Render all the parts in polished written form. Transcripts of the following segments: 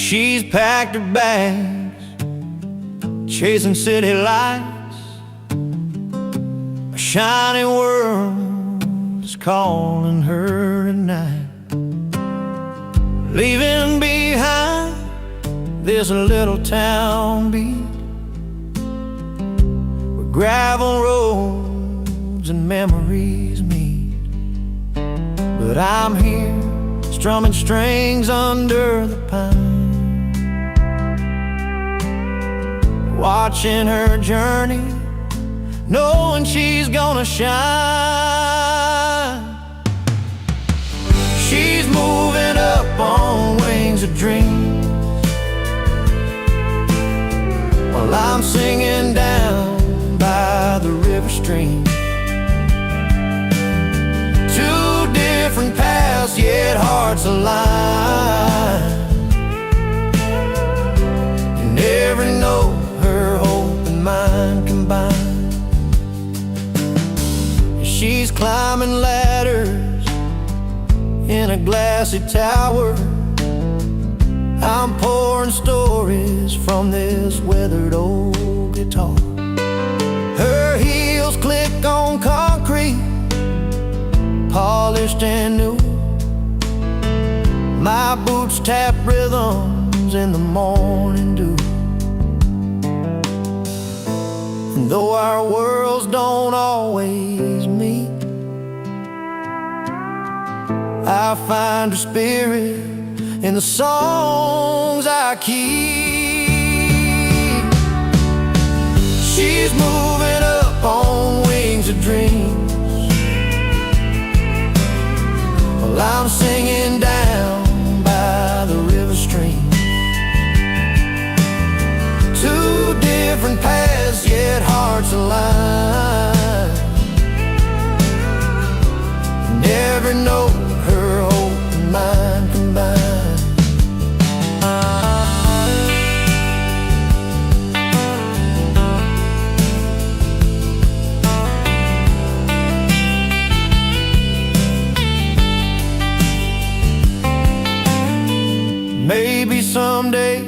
She's packed her bags, chasing city lights. A shiny world is calling her tonight, leaving behind this little town beat where gravel roads and memories meet. But I'm here, strumming strings under the pine, watching her journey, knowing she's gonna shine. She's moving up on wings of dreams, while I'm singing down by the river stream. Two different paths, yet hearts aligned. In every note, her hope and mine combined. She's climbing ladders in a glassy tower. I'm pouring stories from this weathered old guitar. Her heels click on concrete, polished and new. My boots tap rhythms in the morning dew. And though our worlds don't always meet, I find her spirit in the songs I keep. She's moving up on wings of dreams, while I'm singing down by the river stream. Two different paths, yet hearts aligned. And every note, her hope and mine combined. Maybe someday,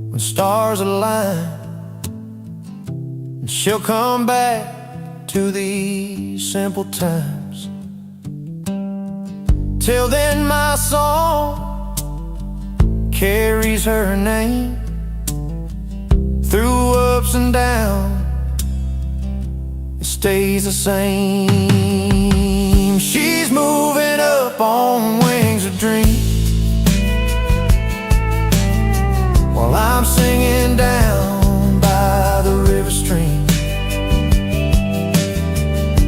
when stars align, and she'll come back to these simple times. Till then my song carries her name. Through ups and downs, it stays the same. She's moving up on wings of dreams, while I'm singing down by the river stream.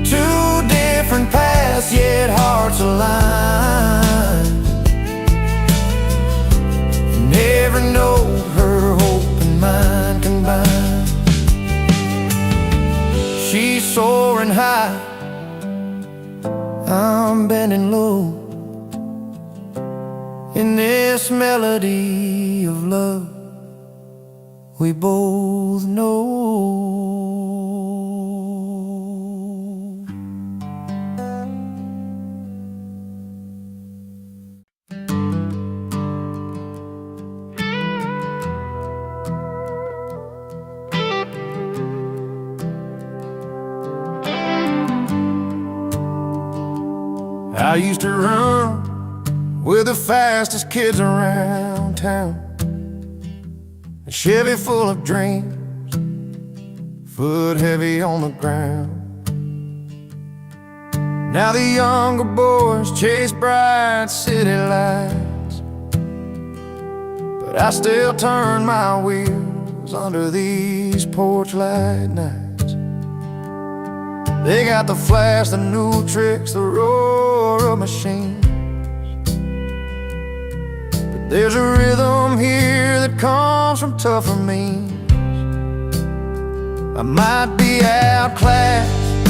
Two different paths, yet hearts aligned. And every note, her hope and mine combined. She's soaring high, I'm bending low, in this melody of love we both know. I used to run with the fastest kids around town, a Chevy full of dreams, foot heavy on the ground. Now the younger boys chase bright city lights, but I still turn my wheels under these porch light nights. They got the flash, the new tricks, the roar of machines, but there's a rhythm here that comes from tougher means. I might be outclassed,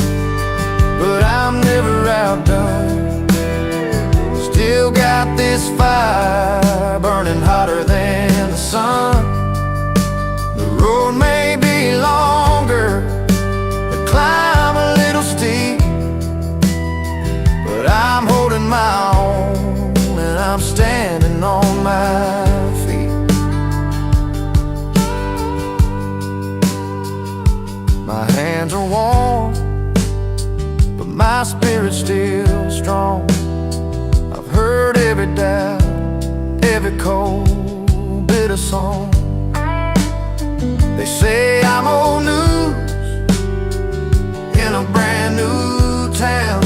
but I'm never outdone. Still got this fire burning hotter than the sun. The road may be longer, the climb a little steep, but I'm holding my own and I'm standing on my cold, bitter song. They say I'm old news in a brand new town,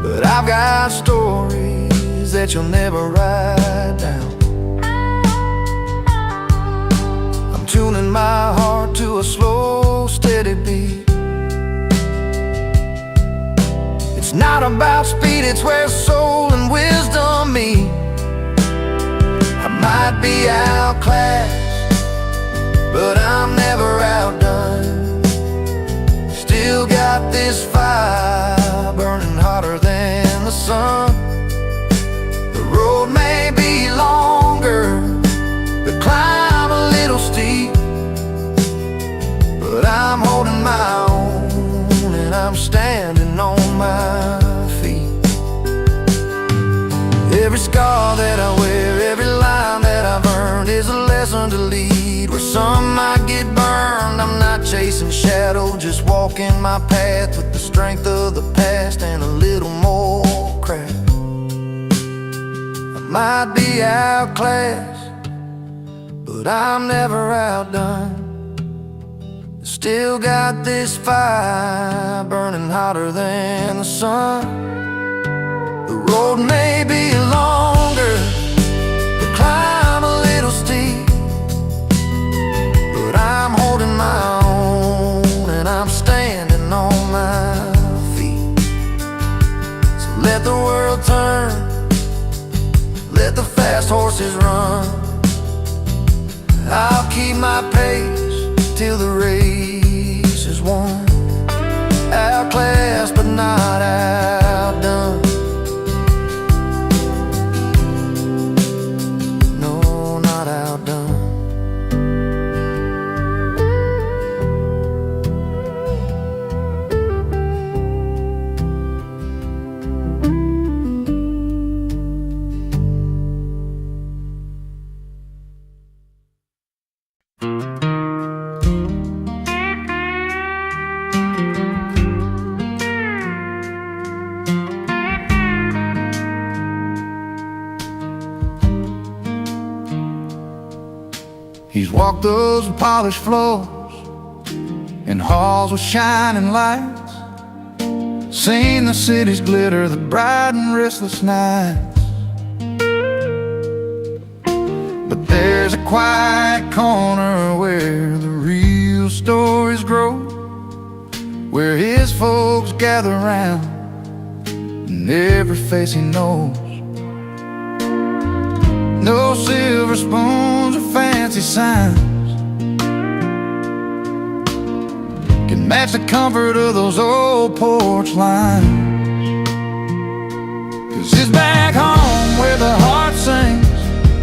but I've got stories that you'll never write down. I'm tuning my heart to a slow, steady beat. It's not about speed, it's where soul and wisdom meet. I might be outclassed, but I'm never outdone. Still got this fire burning hotter than the sun. The road may be longer, the climb a little steep, but I'm holding my own and I'm standing on my feet. Every scar that I wear, every line that I've earned is a lesson to lead. Where some might get burned, I'm not chasing shadow, just walking my path with the strength of the past and a little more craft. I might be outclassed, but I'm never outdone. Still got this fire burning hotter than the sun. The road may be longer, the climb a little steep, but I'm holding my own and I'm standing on my feet. So let the world turn, let the fast horses run. I'll keep my pace till the race is won. Outclassed but not outdone. No, not outdone. He's walked those polished floors in halls with shining lights, seen the city's glitter, the bright and restless nights. But there's a quiet corner where the real stories grow, where his folks gather round and every face he knows. No silver spoons or fancy signs can match the comfort of those old porch lines. 'Cause it's back home where the heart sings,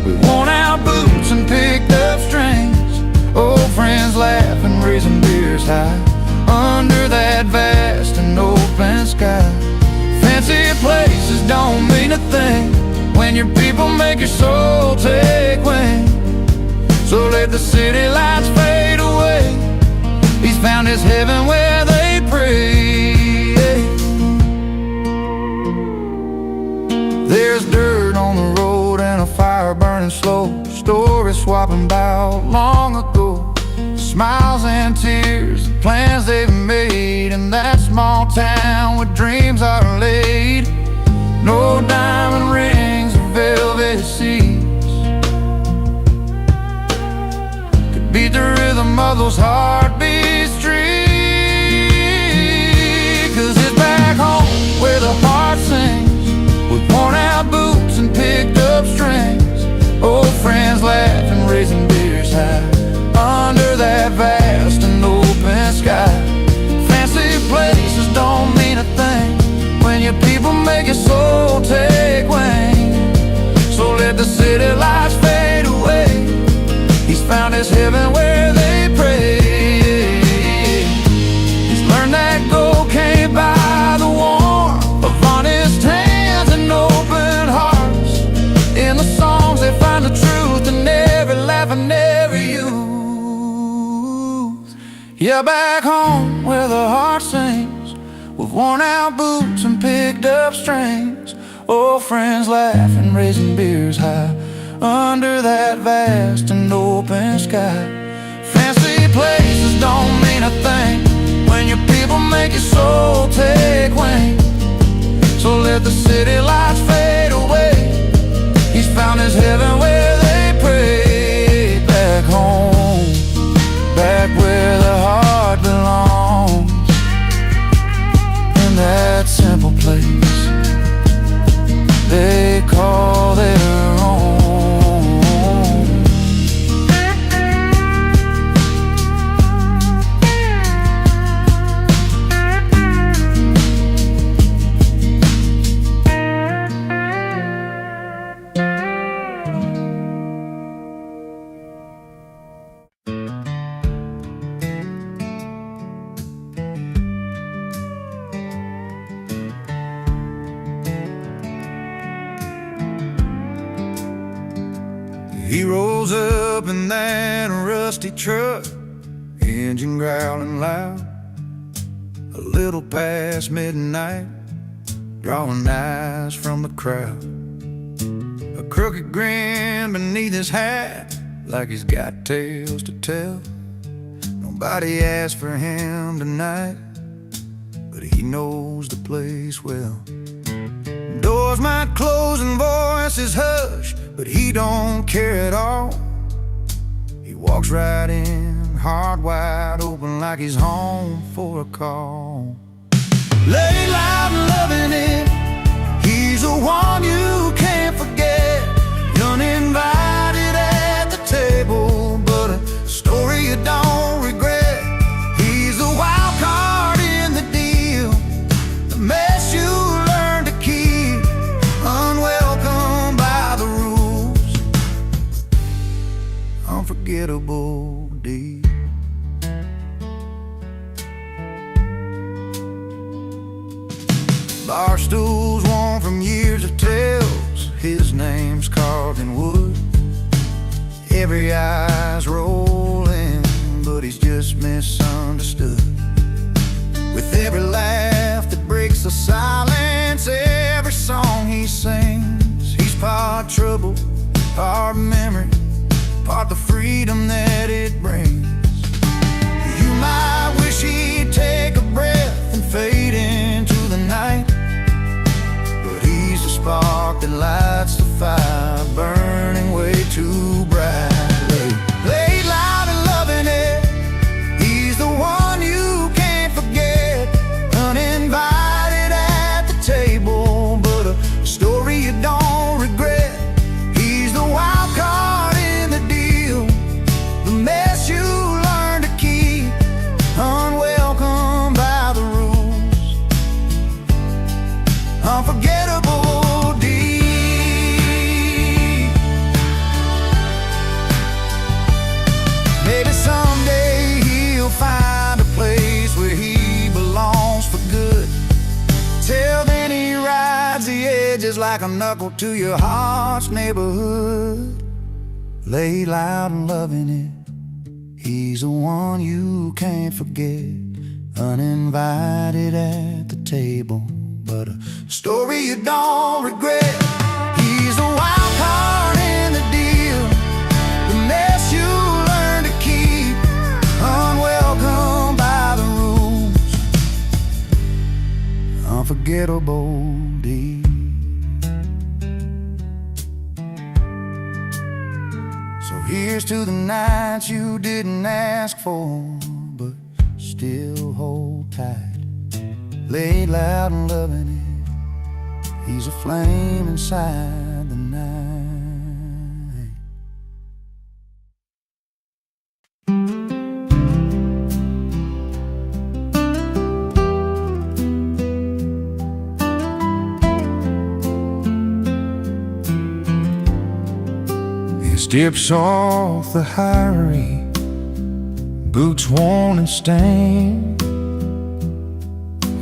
with worn out boots and picked up strings, old friends laughing, raising beers high under that vast and open sky. Fancy places don't mean a thing when your people make your soul take wing. So let the city lights fade away. He's found his heaven where they pray. There's dirt on the road and a fire burning slow, stories swapping about long ago, smiles and tears, the plans they've made in that small town where dreams are laid. No diamond rings or velvet seats could beat the rhythm of those heartbeats street. 'Cause it's back home where the heart sings, with worn out boots and picked up strings, old friends laughing, raising beers high under that vast and open sky. Fancy places don't mean a thing when your people make your soul take wing. So let the city lights fade away. He's found his heaven where they pray. He's learned that gold can't buy the warmth of honest hands and open hearts. In the songs they find the truth in every laugh and every youth. Yeah, back home where the heart sings, with worn out boots and picked up strings, old friends laughing, raising beers high under that vast and open sky. Fancy places don't mean a thing when your people make your soul take wing. So let the city lights fade away. He's found his heaven where they pray. Back home, back where the heart belongs, in that simple place they call their own. He rolls up in that rusty truck, engine growling loud, a little past midnight, drawing eyes from the crowd. A crooked grin beneath his hat, like he's got tales to tell. Nobody asked for him tonight, but he knows the place well. Doors might close and voices hush, but he don't care at all. He walks right in, heart wide open, like he's home for a call. Lay loud and loving it, he's the one you can't forget. Uninvited at the table, but a story you don't regret. He's the wild card in the deal, the mess you learn to keep, unwelcome by the rules, unforgettable deed. Bar stools worn from years of tales, his name's carved in wood. Every eye's rolling, but he's just misunderstood. With every laugh that breaks the silence, every song he sings, he's part trouble, part memory, part the freedom that it brings. You might wish he'd take a breath and fade into the night, but he's the spark that lights the fire, burning way too brightly. Lay loud and loving it, he's the one you can't forget. Uninvited at the table, but a story you don't regret. He's the wild card in the deal, the mess you learn to keep, unwelcome by the rules, unforgettable deed. Maybe someday he'll find a place where he belongs for good. Till then he rides the edges like a knuckle to your heart's neighborhood. Lay loud and loving it, he's the one you can't forget. Uninvited at the table, but a story you don't regret. He's the wild card in the deal, the mess you learn to keep, unwelcome by the rules, unforgettable deed. So here's to the nights you didn't ask for, but still hold tight. Lay loud and loving it, he's a flame inside the night. His dips off the highway, boots worn and stained.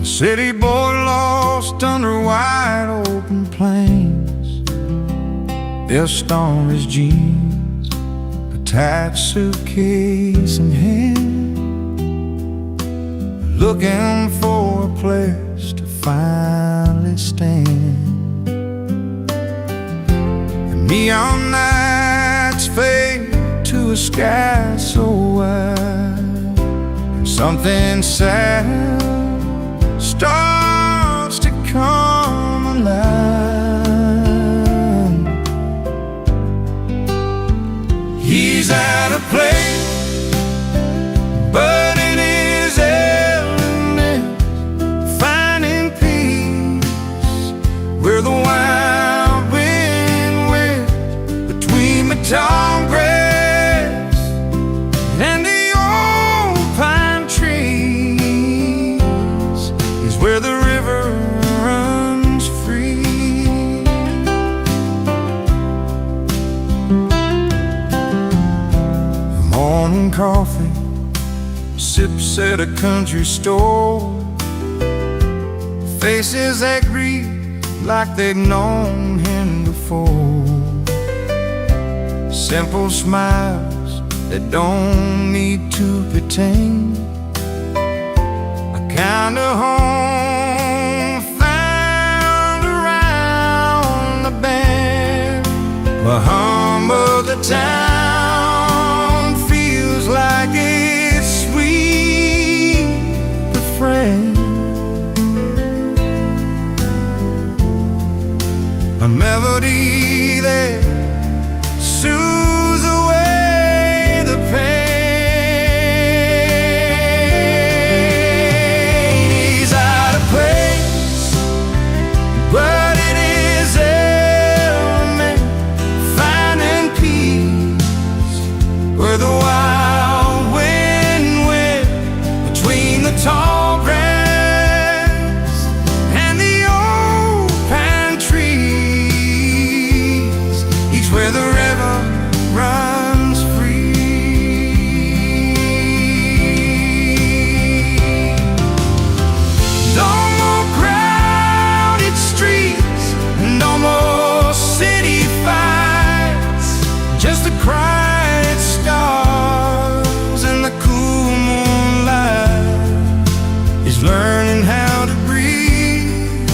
A city boy lost under wide open plains. Dust on his jeans, a tight suitcase in hand, looking for a place to finally stand. And Neon nights fade to a sky so wide, and something sad starts to come alive. He's out of place, but in his element, finding peace where the wild wind whips between the tall grass and the old pine trees is where the river runs free. Morning coffee, sips at a country store, faces that greet like they've known him before. Simple smiles that don't need to pretend, a kind of home found around the bend. The hum of the town feels like it's sweet befriend, a melody that soothes away the pain. He's out of place, but in his element, finding peace where the wild wind whips between the tall grass and the old pine trees. He's where the river runs free. No more crowded streets, no more city fights, just the quiet stars and the cool moonlight. He's learning how to breathe,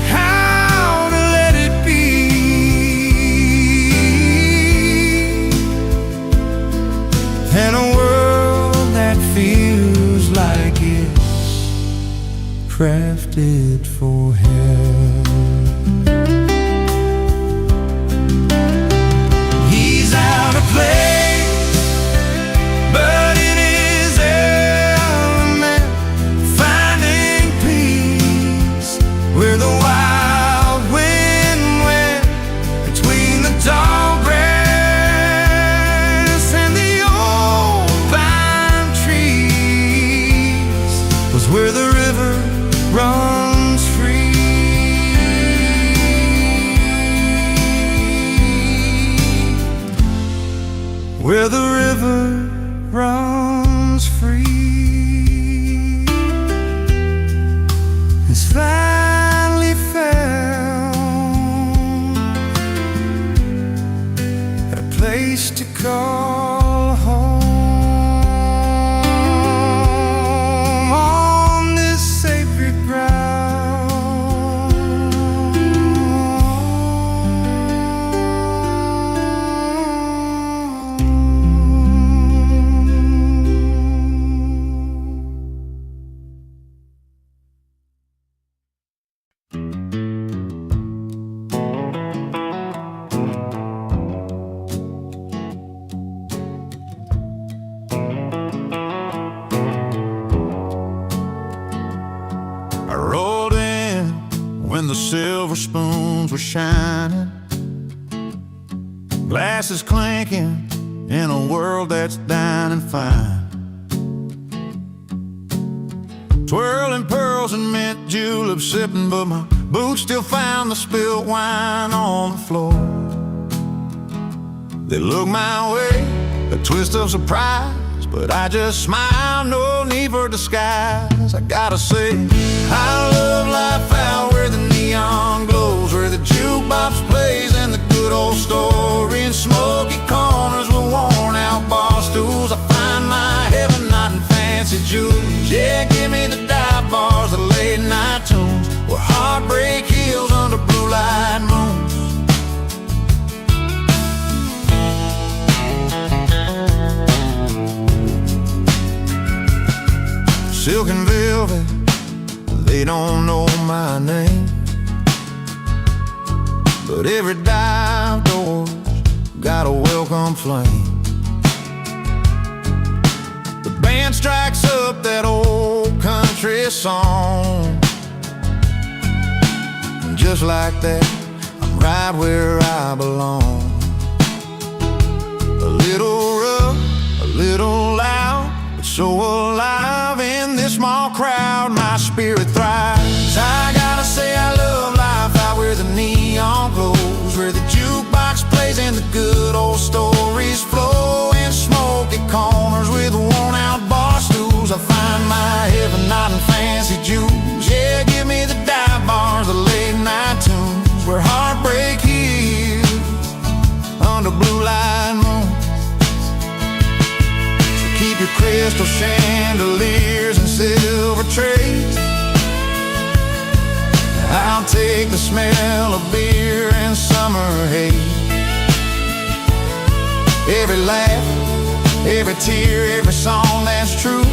how to let it be, in a world that feels like it's crafted for him. He's out of place, but in his element, finding peace where the wild wind went between the tall grass and the old pine trees was where the river runs free. Where the river runs free is finally found a place to call home on this sacred I rolled in when the silver spoons were shining, glasses clinking in a world that's dining fine. Twirling pearls and mint juleps sipping, but my boots still found the spilled wine on the floor. They look my way, a twist of surprise, but I just smile, no need for disguise. I gotta say, I love life out where the neon glows, where the jukebox plays and the good old story, in smoky corners with worn out bar stools. I find my heaven not in fancy jewels. Yeah, give me the dive bars, the late night tunes, where heartbreak heals under blue light moons. silk and velvet, they don't know my name. But every dive door's got a welcome flame. The band strikes up that old country song, and just like that, I'm right where I belong. A little rough, a little loud, but so alive in this small crowd, my spirit thrives. I gotta say I love life out where the neon glows, where the jukebox plays and the good old stories flow, in smoky corners with worn-out bar stools. I find my heaven not in fancy jewels. Yeah, give me the dive bars, the late-night tunes, where heartbreak heals under blue light moon. So keep your crystal chandeliers and silver trays. I'll take the smell of beer and summer haze. Every laugh, every tear, every song that's true.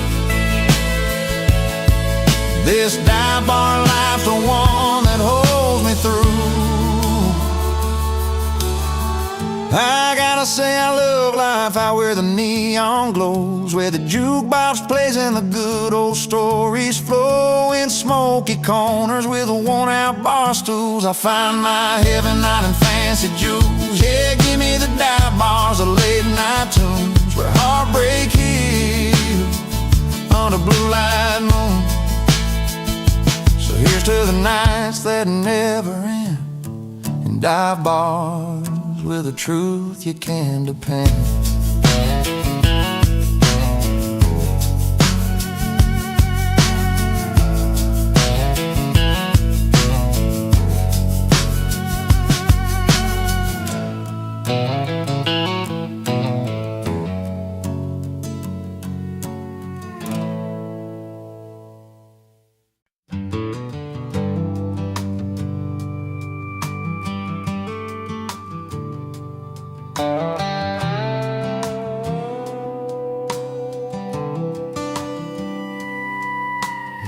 This dive bar life's the one that holds me through. I gotta say I love life out where the neon glows, where the jukebox plays and the good old stories flow, in smoky corners with the worn-out bar stools. I find my heaven not in fancy jewels. Yeah, give me the dive bars, the late-night tunes, where heartbreak heals on a blue light moon. So here's to the nights that never end, and dive bars with a truth you can depend.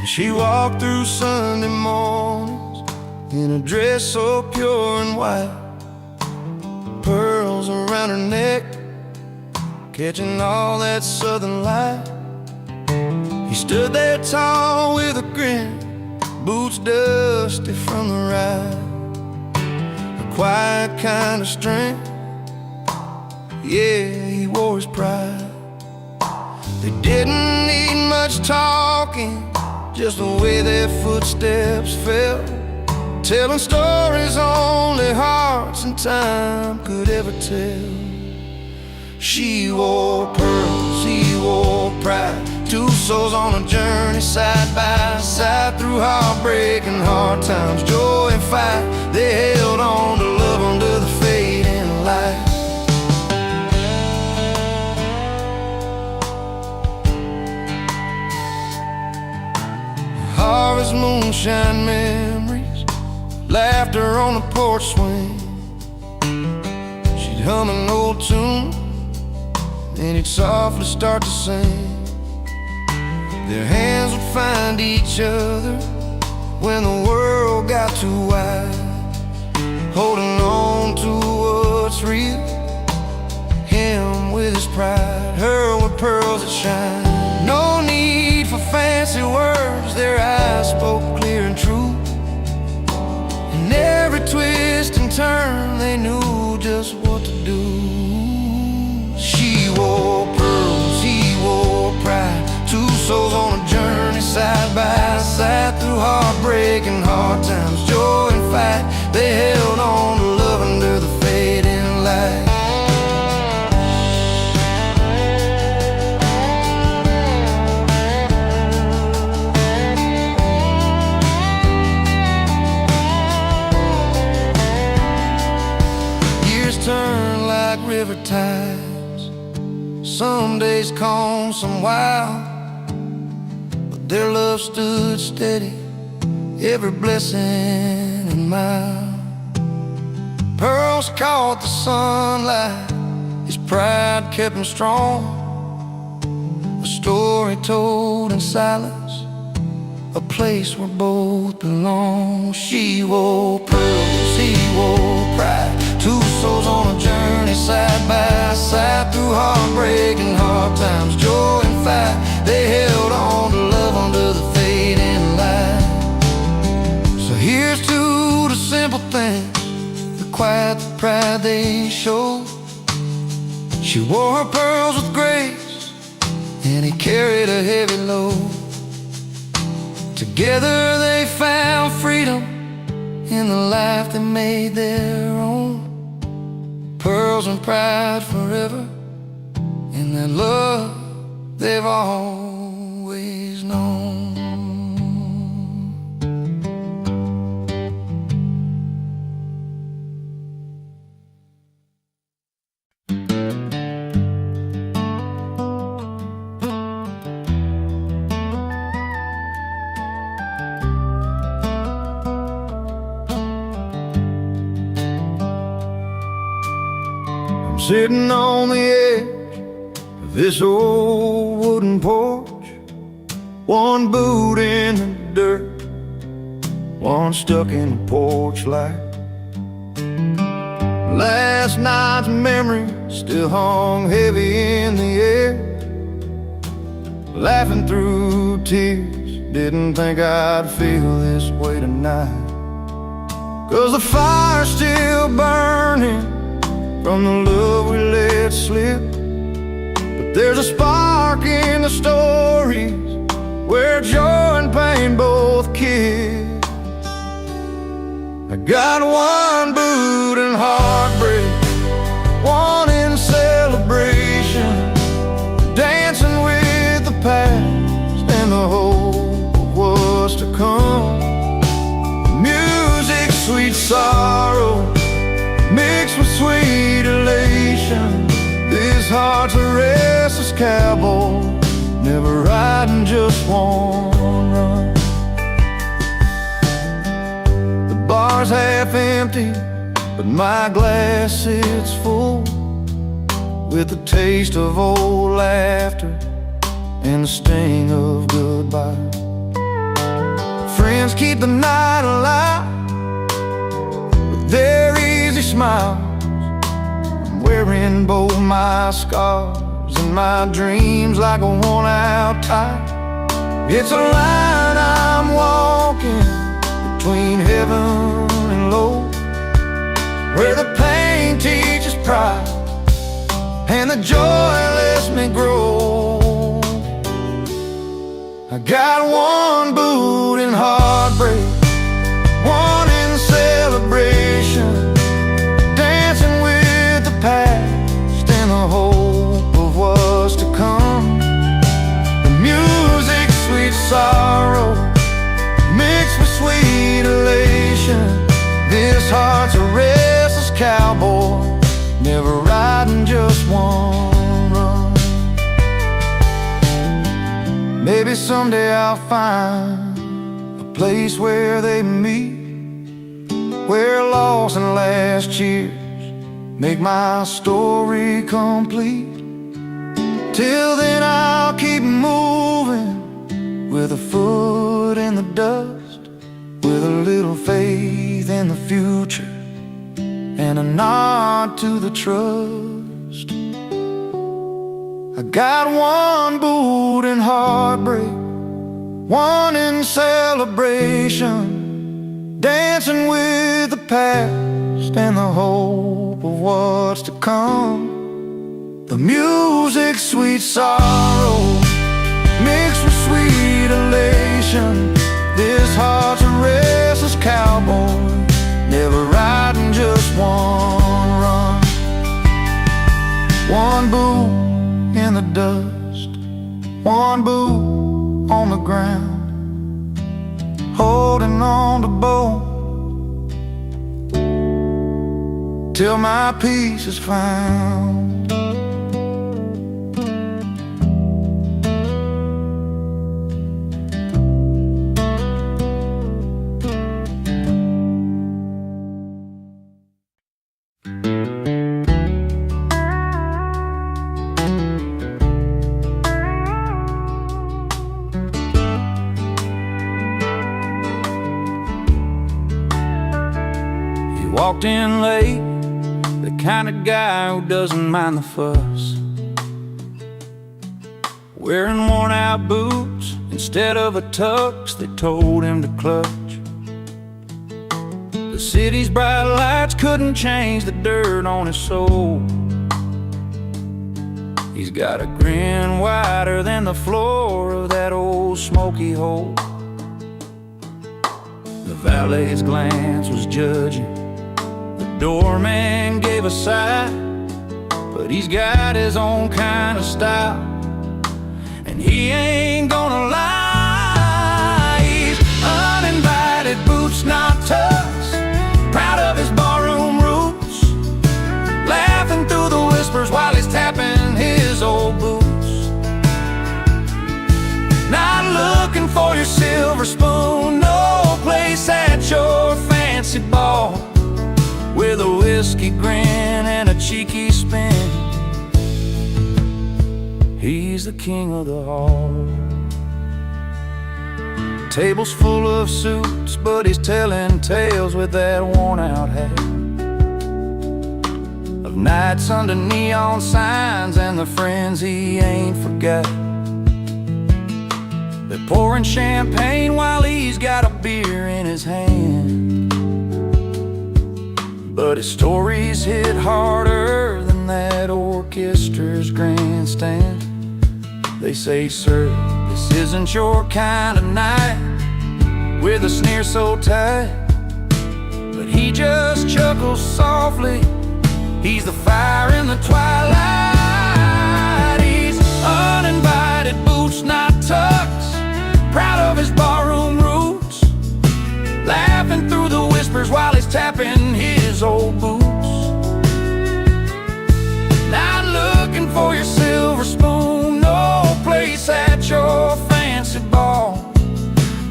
She walked through Sunday mornings in a dress so pure and white, pearls around her neck, catching all that southern light. He stood there tall with a grin, boots dusty from the ride, a quiet kind of strength, yeah, he wore his pride. They didn't need much talking, just the way their footsteps fell, telling stories only hearts and time could ever tell. She wore pearls, he wore pride, two souls on a journey side by side, through heartbreak and hard times, joy and fight. They held on to love under the fading light. Harvest moonshine memories, laughter on the porch swing. She'd hum an old tune, and he'd softly start to sing. Their hands would find each other when the world got too wide, holding on to what's real, him with his pride, her with pearls that shine. No need for fancy words, their eyes spoke clear and true, and every twist and turn they knew just what to do. She wore pearls, he wore pride, two souls on a journey side by side, through heartbreak and hard times, joy and fight. They held on to love under the fading light. Turn like river tides, some days calm, some wild, but their love stood steady, every blessing and mile. Pearls caught the sunlight, his pride kept him strong. a story told in silence, a place where both belong. She wore pearls, he wore pride, two souls on a journey side by side, through heartbreak and hard times, joy and fight. They held on to love under the fading light. So here's to the simple things, the quiet, the pride they showed. She wore her pearls with grace, and he carried a heavy load. Together they found freedom in the life they made their own. Pearls and pride forever in that love they've always known. Sitting on the edge of this old wooden porch, one boot in the dirt, one stuck in the porch light. Last night's memory still hung heavy in the air. Laughing through tears, didn't think I'd feel this way tonight. 'Cause the fire's still burning from the love we let slip. But there's a spark in the stories where joy and pain both kiss. I got one boot in heartbreak, one in celebration, dancing with the past and the hope of what's to come. Music, sweet sorrow, mixed with sweet elation. This heart's a restless cowboy, never riding just one run. The bar's half empty, but my glass sits full, with the taste of old laughter and the sting of goodbye. Friends keep the night alive with their easy smiles. I'm wearing both my scars and my dreams like a worn-out tie. It's a line I'm walking between heaven and low, where the pain teaches pride and the joy lets me grow. I got one boot in heartbreak, one in celebration, dancing with the past and the hope of what's to come. The music, sweet sorrow, mixed with sweet elation. This heart's a restless cowboy, never riding just one run. Maybe someday I'll find a place where they meet, where loss and last cheers make my story complete. Till then I'll keep moving, with a foot in the dust, with a little faith in the future and a nod to the trust. I got one boot in heartbreak, one in celebration, dancing with the past and the hope of what's to come. The music, sweet sorrow, mixed with sweet elation. This heart's a restless cowboy, never riding just one run. One boot in the dust, one boot on the ground, holding on to both till my peace is found. walked in late, the kind of guy who doesn't mind the fuss. Wearing worn-out boots instead of a tux, they told him to clutch. The city's bright lights couldn't change the dirt on his soul. He's got a grin wider than the floor of that old smoky hole. The valet's glance was judging, the doorman gave a sigh, but he's got his own kind of style, and he ain't gonna lie. He's uninvited, boots not tucks, proud of his barroom roots, laughing through the whispers while he's tapping his old boots. Not looking for your silver spoon, no place at your fancy ball, with a whiskey grin and a cheeky spin. He's the king of the hall. Tables full of suits, but he's telling tales with that worn-out hat, of nights under neon signs and the friends he ain't forgot. They're pouring champagne while he's got a beer in his hand, but his stories hit harder than that orchestra's grandstand. They say, "Sir, this isn't your kind of night," with a sneer so tight, but he just chuckles softly. He's the fire in the twilight. He's uninvited, boots not tucks, proud of his barroom roots, laughing through the whispers while he's tapping his old boots. Not looking for your silver spoon, no place at your fancy ball,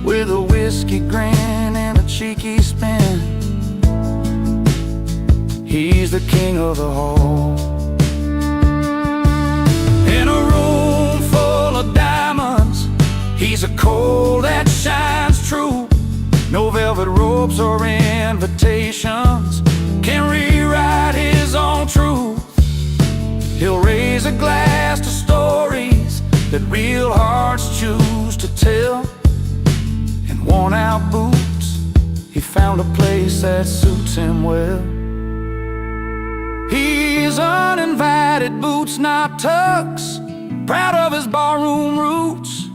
with a whiskey grin and a cheeky spin. He's the king of the hall. In a room full of diamonds, he's a coal that shines true. No velvet ropes or invitations can rewrite his own truth. He'll raise a glass to stories that real hearts choose to tell. In worn-out boots, he found a place that suits him well. He's uninvited, boots not tucks, proud of his barroom roots,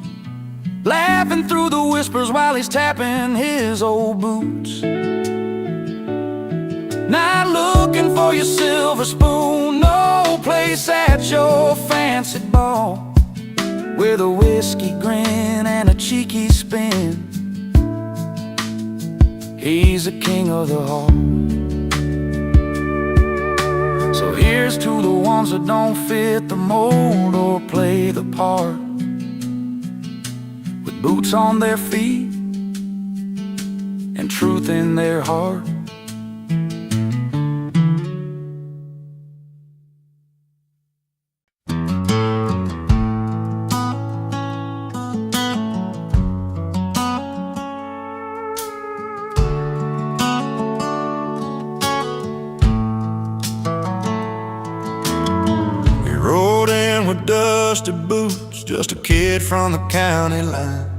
laughing through the whispers while he's tapping his old boots. Not looking for your silver spoon, no place at your fancy ball, with a whiskey grin and a cheeky spin. He's the king of the hall. So here's to the ones that don't fit the mold or play the part, with boots on their feet and truth in their heart. With dusty boots, just a kid from the county line.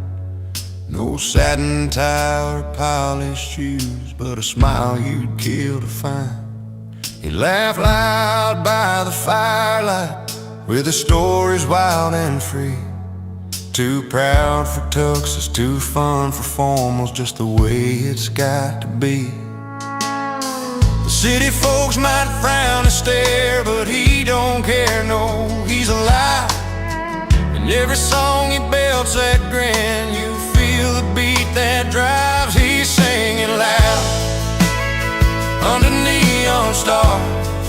No satin tie or polished shoes, but a smile you'd kill to find. He laughed loud by the firelight, with his stories wild and free. Too proud for tuxes, too fun for formals, just the way it's got to be. The city folks might frown and stare, but he don't care, no, he's alive. In every song he belts that grin, you feel the beat that drives. He's singing loud under neon stars,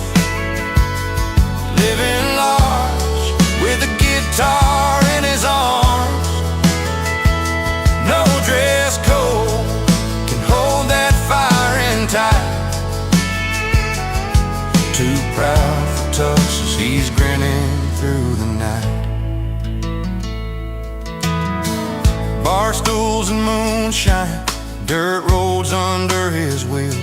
living large with a guitar in his arms. No dress code can hold that fire in tight. Too proud for tuxes, he's grinning through the night. Bar stools and moonshine, dirt roads under his wheels.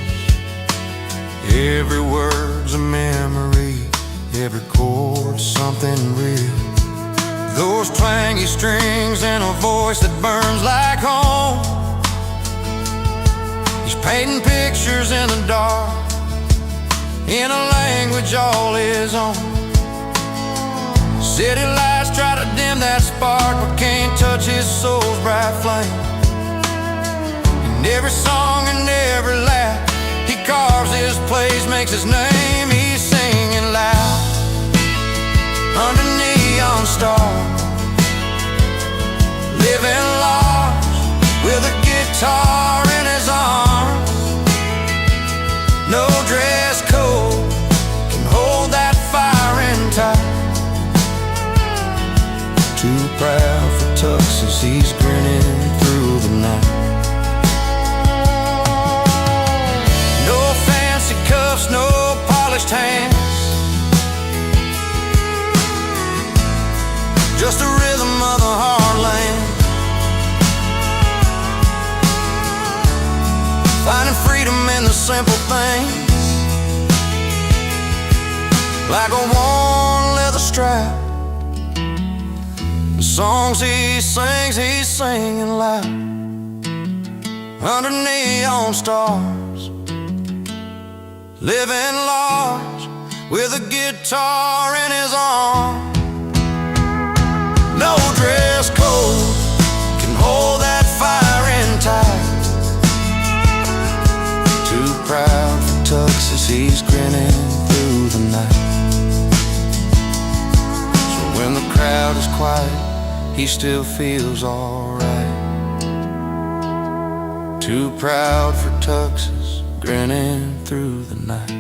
Every word's a memory, every chord something real. Those twangy strings and a voice that burns like home. He's painting pictures in the dark, in a language all his own. City lights try to dim that spark, but can't touch his soul's bright flame. In every song and every laugh, he carves his place, makes his name. He's singing loud under neon stars, living large with a guitar in his arms. No dress code can hold that fire in tight. Too proud for tuxes, he's grinning through the night. No fancy cuffs, no polished hands, just a rhythm of the heartland. Finding freedom in the simple things, like a worn leather strap. The songs he sings, he's singing loud under neon stars, living large with a guitar in his arms. No dress code can hold that fire in tight. Too proud for tuxes, he's grinning through the night. So when the crowd is quiet, he still feels alright. Too proud for tuxes, grinning through the night.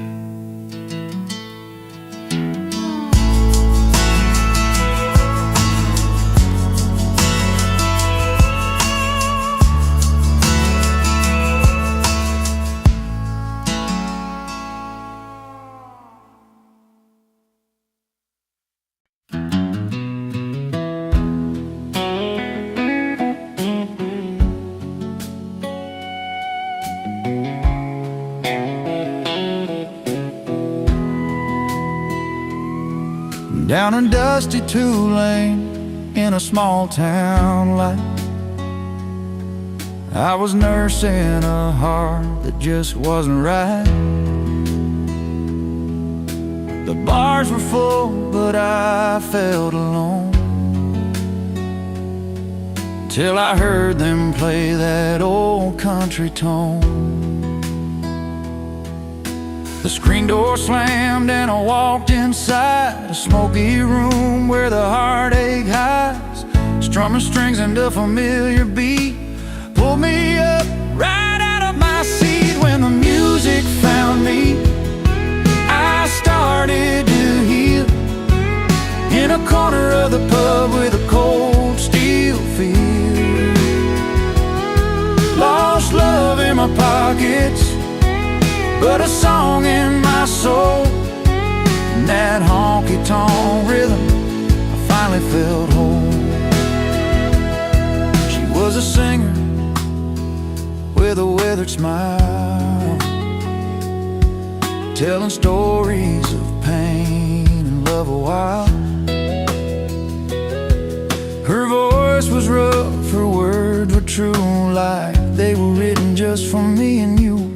Down a dusty two-lane in a small town light, I was nursing a heart that just wasn't right. The bars were full, but I felt alone, till I heard them play that old country tone. The screen door slammed and I walked inside a smoky room where the heartache hides, strumming strings and a familiar beat pulled me up right out of my seat. When the music found me, I started to heal in a corner of the pub with a cold steel feel. Lost love in my pockets, but a song in my soul. In that honky-tonk rhythm, I finally felt whole. She was a singer with a weathered smile, telling stories of pain and love a while. Her voice was rough, her words were true, like they were written just for me and you.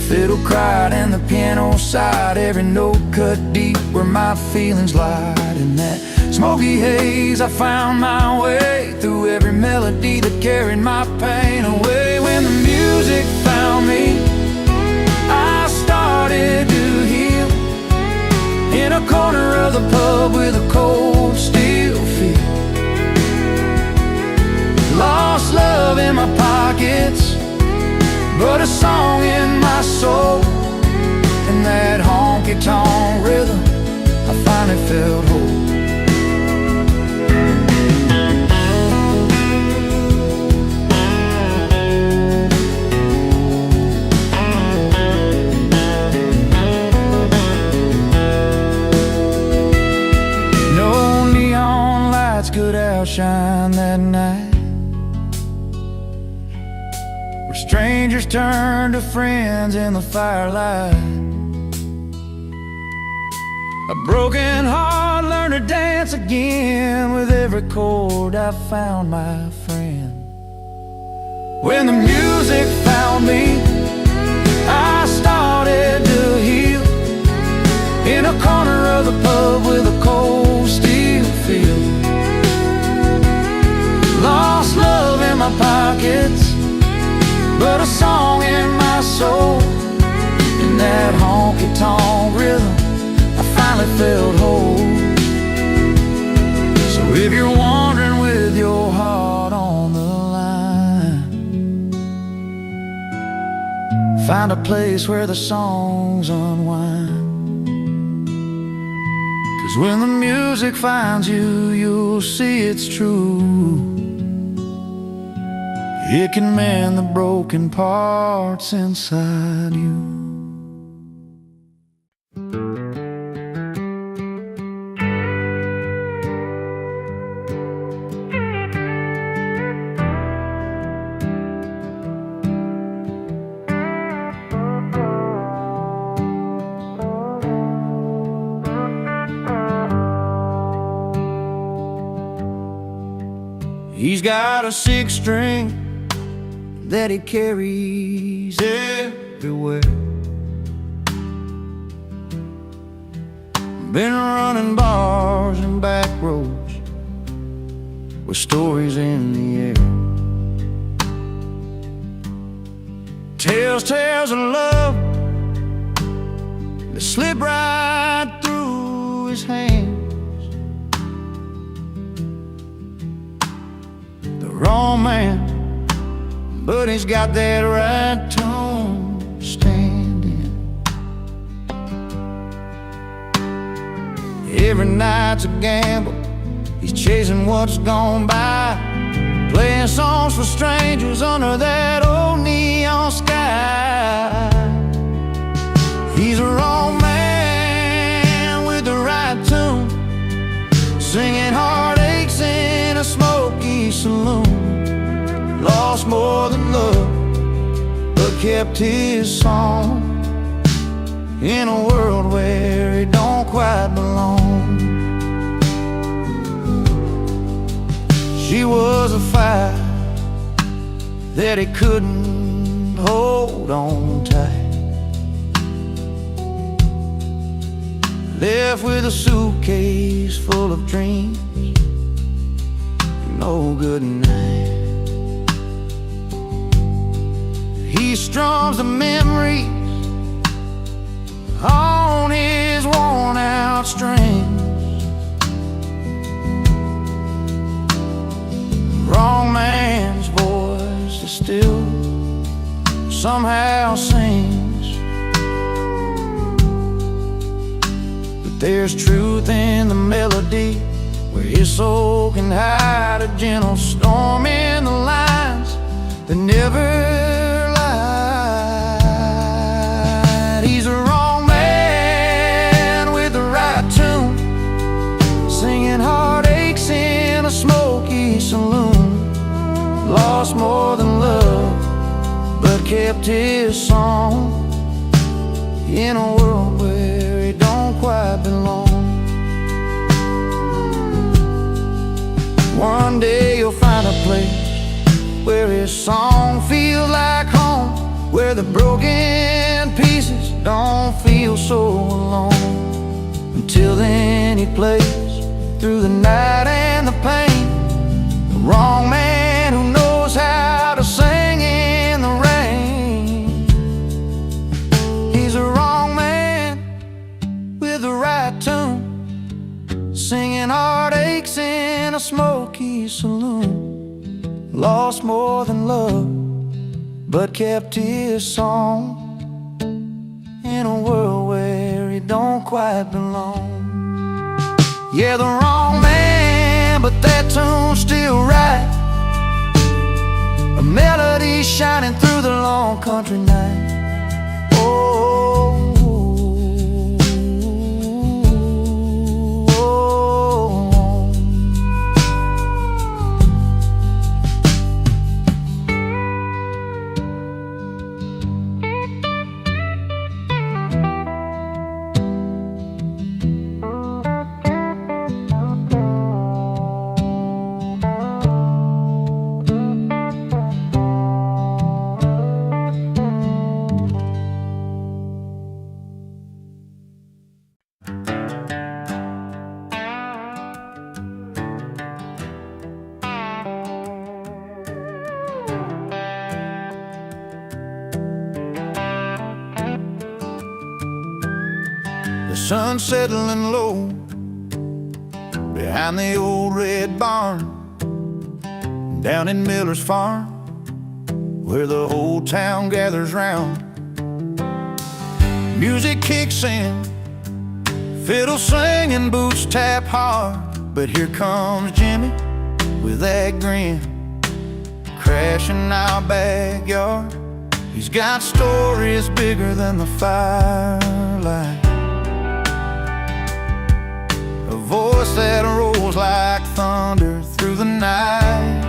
Fiddle cried and the piano sighed, every note cut deep where my feelings lied. In that smoky haze I found my way through every melody that carried my pain away. When the music found me, I started to heal in a corner of the pub with a cold steel feel. Lost love in my pockets, but a song in my soul. In that honky-tonk rhythm, I finally felt whole. No neon lights could outshine that night. strangers turned to friends in the firelight. A broken heart learned to dance again. With every chord I found my friend. When the music found me, I started to heal in a corner of the pub with a cold steel feel. Lost love in my pockets, but a song in my soul. In that honky-tonk rhythm, I finally felt whole. So if you're wandering with your heart on the line, find a place where the songs unwind. 'Cause when the music finds you, you'll see it's true. It can mend the broken parts inside you. He's got a 6-string that he carries everywhere. Been running bars and back roads with stories in the air. Tells tales of love that slip right through his hands. The wrong man, but he's got that right tone standing. Every night's a gamble, he's chasing what's gone by, playing songs for strangers under that old neon sky. He's a wrong man with the right tune, singing heartaches in a smoky saloon. Lost more than love, but kept his song in a world where he don't quite belong. She was a fire that he couldn't hold on tight. Left with a suitcase full of dreams, no good night. He strums the memories on his worn-out strings. Wrong man's voice is still somehow sings. But there's truth in the melody, where his soul can hide a gentle storm in the lines that never lied. He's a wrong man with the right tune, singing heartaches in a smoky saloon. Lost more than love, but kept his song in a world where he don't quite belong. One day you'll find a place where his song feels like home, where the broken pieces don't feel so alone. Until then he plays through the night and the pain, the wrong man who knows how to sing in the rain. He's a wrong man with the right tune, singing heartaches in a smoky saloon. Lost more than love, but kept his song in a world where he don't quite belong. Yeah, the wrong man, but that tune's still right. A melody shining through the long country night. Oh, sun settling low behind the old red barn down in Miller's farm, where the whole town gathers round. Music kicks in, fiddle singing, boots tap hard. But here comes Jimmy with that grin, crashing our backyard. He's got stories bigger than the firelight, a voice that rolls like thunder through the night.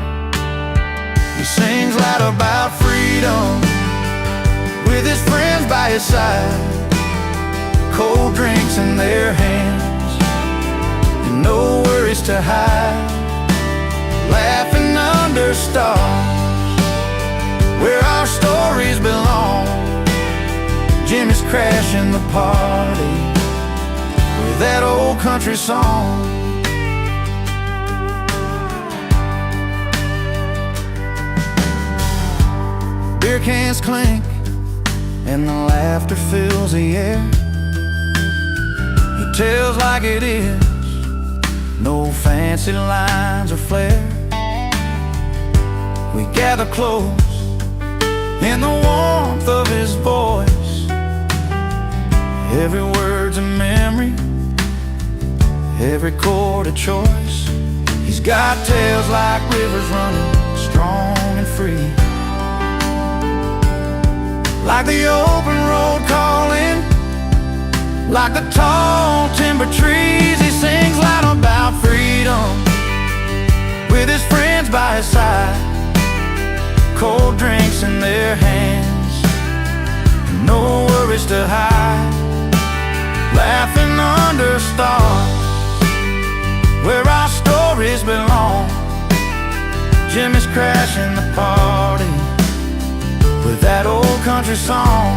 He sings loud about freedom with his friends by his side, cold drinks in their hands and no worries to hide, laughing under stars where our stories belong. Jimmy's crashing the party with that old country song. Beer cans clink and the laughter fills the air. He tells like it is, no fancy lines or flair. We gather close in the warmth of his voice, every word's a memory, every chord a choice. He's got tales like rivers running strong and free, like the open road calling, like the tall timber trees. He sings loud about freedom with his friends by his side, cold drinks in their hands, no worries to hide, laughing under stars where our stories belong. Jimmy's crashing the party with that old country song.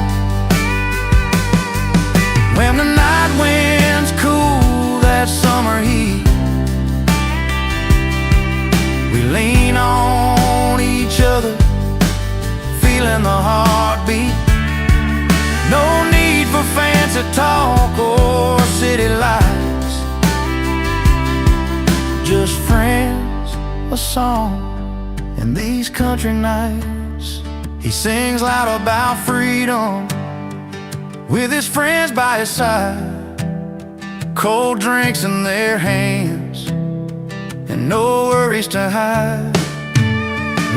When the night winds cool that summer heat, we lean on each other, feeling the heartbeat. No need for fancy talk or city lights, just friends, a song, and these country nights. He sings loud about freedom with his friends by his side, cold drinks in their hands and no worries to hide,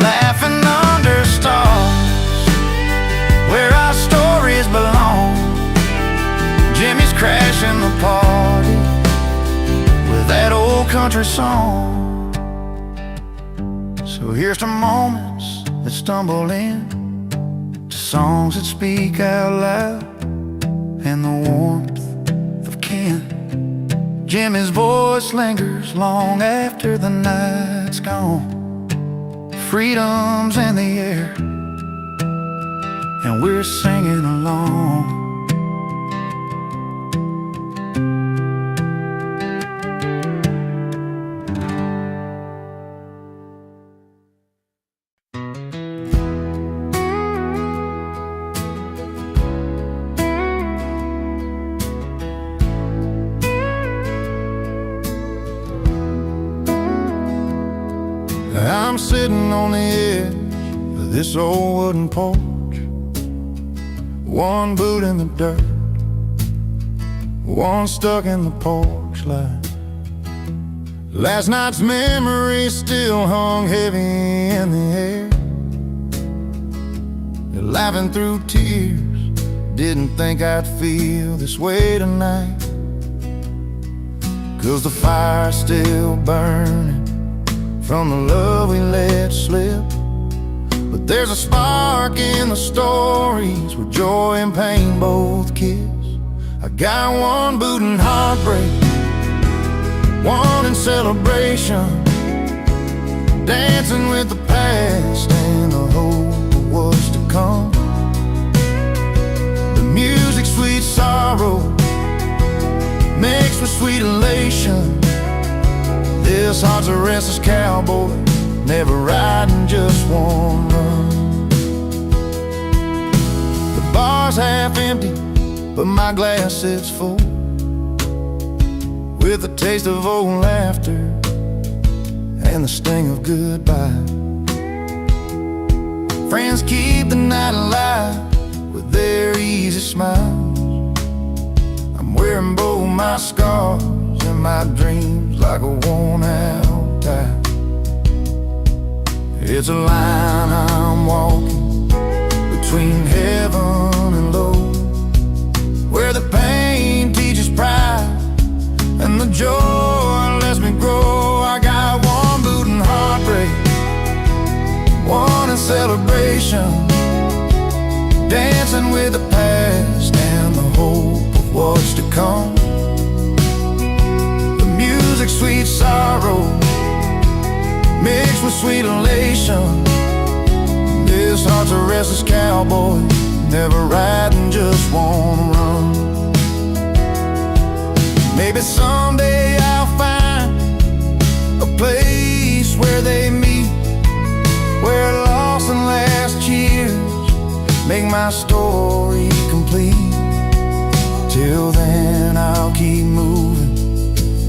laughing under stars where our stories belong. Jimmy's crashing the party with that old country song. So here's to moments that stumble in, to songs that speak out loud, and the warmth of kin. Jimmy's voice lingers long after the night's gone. Freedom's in the air and we're singing along. I'm sitting on the edge of this old wooden porch, one boot in the dirt, one stuck in the porch light. Last night's memory still hung heavy in the air. Laughing through tears, didn't think I'd feel this way tonight, 'cause the fire's still burning from the love we let slip. But there's a spark in the stories where joy and pain both kiss. I got one boot in heartbreak, one in celebration, dancing with the past and the hope of what's to come. The music, sweet sorrow, mixed with sweet elation. This heart's a restless cowboy, never riding just one run. The bar's half empty, but my glass is full. with the taste of old laughter and the sting of goodbye. Friends keep the night alive with their easy smiles. I'm wearing both my scars and my dreams like a worn-out tie. It's a line I'm walking between heaven and low, where the pain teaches pride and the joy lets me grow. I got one boot in heartbreak, one in celebration, dancing with the past and the hope of what's to come. The music, sweet sorrow, mixed with sweet elation. This heart's a restless cowboy, never riding, just wanna run. Maybe someday I'll find a place where they meet, where lost and last years make my story complete. Till then I'll keep moving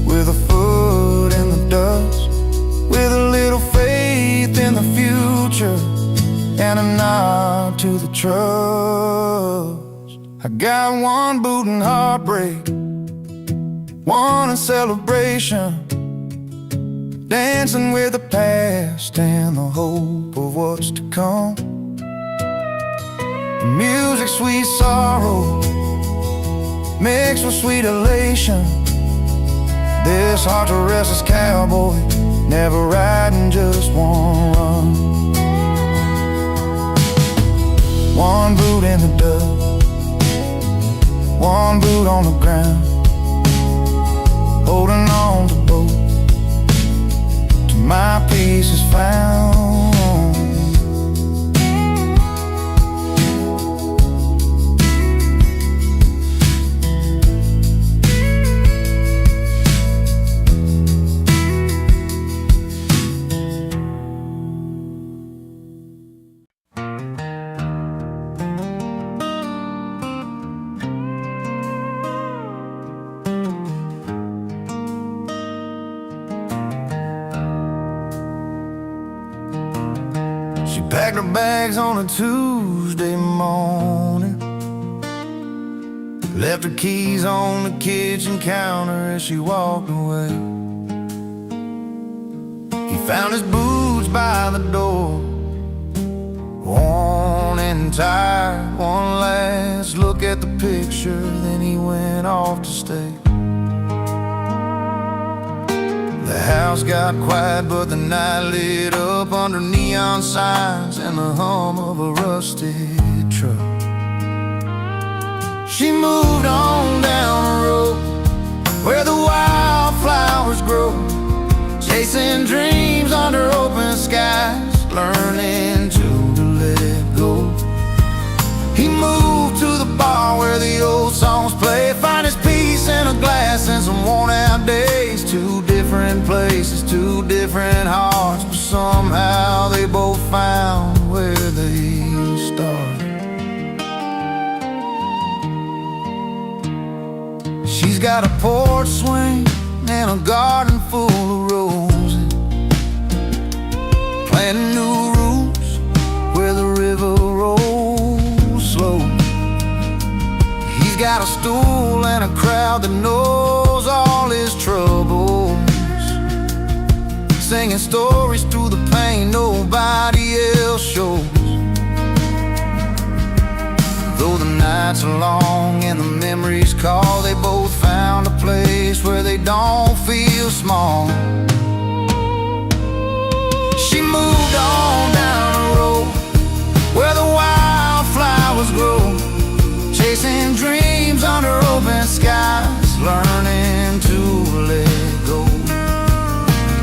with a foot in the dust, with a little faith in the future and a nod to the trust. I got one boot in heartbreak, one in celebration, dancing with the past and the hope of what's to come. Music, sweet sorrow, mixed with sweet elation. This heart's a restless cowboy, never riding, just wanna run. One boot in the dust, one boot on the ground, holding on to both till my peace is found. She packed her bags on a Tuesday morning, left her keys on the kitchen counter as she walked away. He found his boots by the door, worn and tired. One last look at the picture, then he went off to stay. The house got quiet, but the night lit up under neon signs and the hum of a rusted truck. She moved on down the road where the wildflowers grow, chasing dreams under open skies, learning to let go. He moved to the bar where the old songs play, find his peace in a glass and some worn out days. Two different places, two different hearts, but somehow they both found where they started. She's got a porch swing and a garden full of roses, planting new roots where the river rolls slow. He's got a stool and a crowd that knows all his troubles, singing stories through the pain nobody else shows. Though the nights are long and the memories call, they both found a place where they don't feel small. She moved on down the road where the wildflowers grow, chasing dreams under open skies, learning to let go.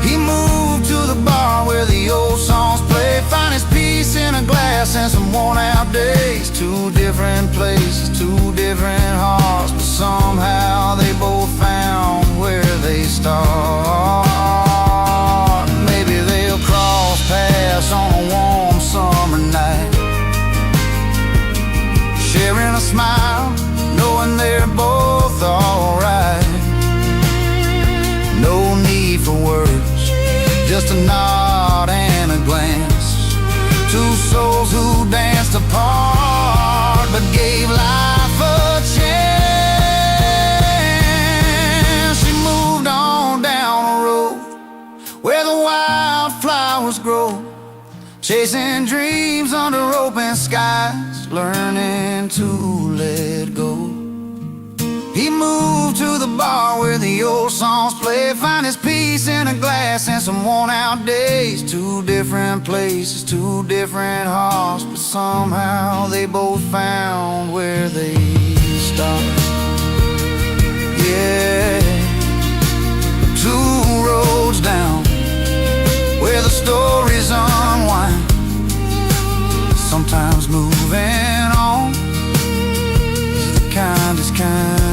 He moved to the bar where the old songs play, find his peace in a glass and some worn out days. Two different places, two different hearts, but somehow they both found where they start. Maybe they'll cross paths on a warm summer night, sharing a smile, knowing they're both alright. a nod and a glance. Two souls who danced apart but gave life a chance. She moved on down a road where the wildflowers grow, chasing dreams under open skies, learning to let go. He moved to the bar where the old songs play, find his peace in a glass and some worn out days. Two different places, two different hearts, but somehow they both found where they stopped. Yeah, two roads down where the stories unwind. Sometimes moving on is the kindest kind.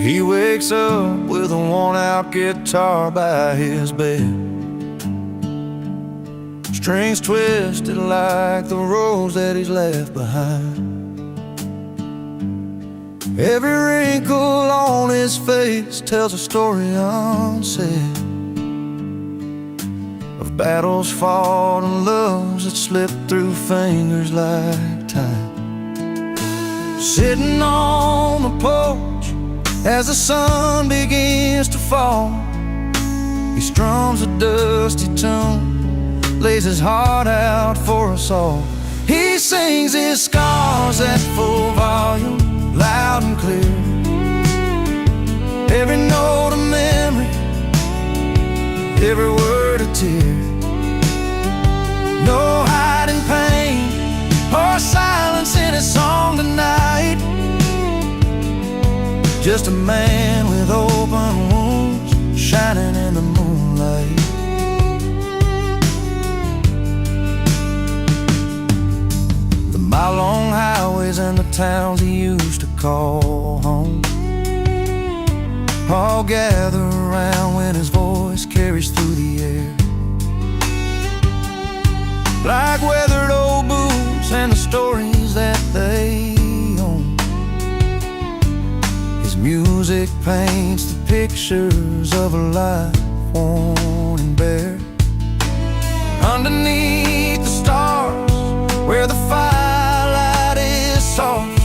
He wakes up with a worn-out guitar by his bed, strings twisted like the rose that he's left behind. Every wrinkle on his face tells a story unsaid, of battles fought and loves that slipped through fingers like time. Sitting on the porch as the sun begins to fall, he strums a dusty tune, lays his heart out for us all. He sings his scars at full volume, loud and clear, every note a memory, every word a tear. No hiding pain or silence in his song tonight, just a man with open wounds shining in the moonlight. The mile-long highways and the towns he used to call home all gather around when his voice carries through the air, like weathered old boots and the stories that they own. His music paints the pictures of a life worn and bare. Underneath the stars, where the firelight is soft,